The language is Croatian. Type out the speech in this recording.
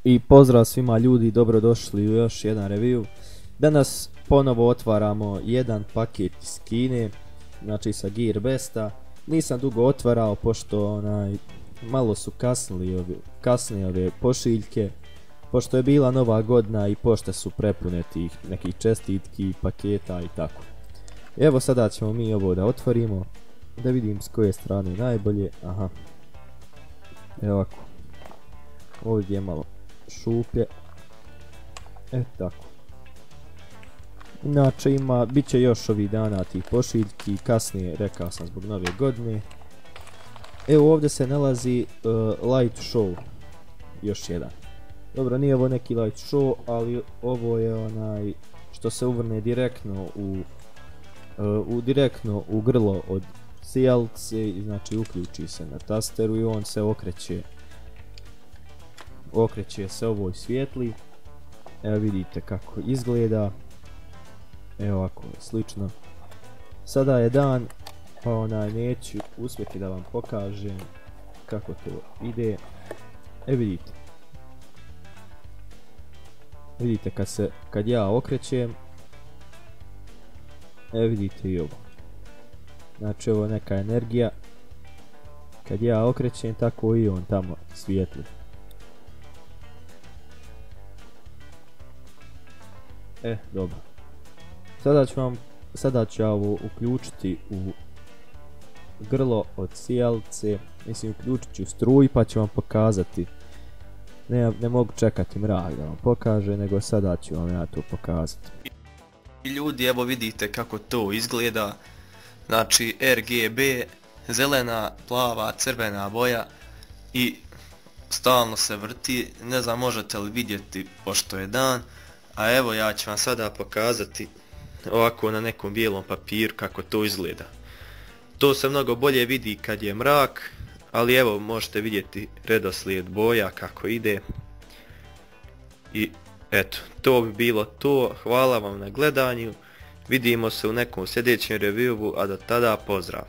I pozdrav svima ljudi, dobrodošli u još jedan review. Danas ponovo otvaramo jedan paket iz Kine, znači sa Gearbesta. Nisam dugo otvarao pošto malo su kasnije ove pošiljke, pošto je bila nova godina i pošte su prepune tih nekih čestitki, paketa i tako. Evo sada ćemo mi ovo da otvorimo, da vidim s koje strane najbolje. Aha, evo ovako, ovdje je malo šuplje, tako. Inače bit će još ovih dana tih pošiljki, kasnije rekao sam zbog nove godine. Evo ovdje se nalazi Light Show, još jedan. Dobro, nije ovo neki Light Show, ali ovo je što se uvrne direktno u grlo od sijalice, znači uključi se na tasteru i on se okreće se ovoj svijetli. Evo vidite kako izgleda. Evo ovako slično. Sada je dan, pa neću uspjeti da vam pokažem kako to ide. Vidite. Vidite kad ja okrećem. Vidite i ovo. Znači ovo je neka energija. Kad ja okrećem, tako i on tamo svijetli. Dobro. Sada ću ja ovo uključiti u grlo od sijalice. Mislim, uključit ću struju pa ću vam pokazati. Ne mogu čekati mrak da vam pokaže, nego sada ću vam ja to pokazati. Ljudi, evo vidite kako to izgleda. Znači RGB, zelena, plava, crvena boja i stalno se vrti. Ne znam možete li vidjeti pošto je dan. A evo ja ću vam sada pokazati ovako na nekom bijelom papiru kako to izgleda. To se mnogo bolje vidi kad je mrak, ali evo možete vidjeti redoslijed boja kako ide. I eto, to bi bilo to. Hvala vam na gledanju. Vidimo se u nekom sljedećem reviewu, a do tada pozdrav.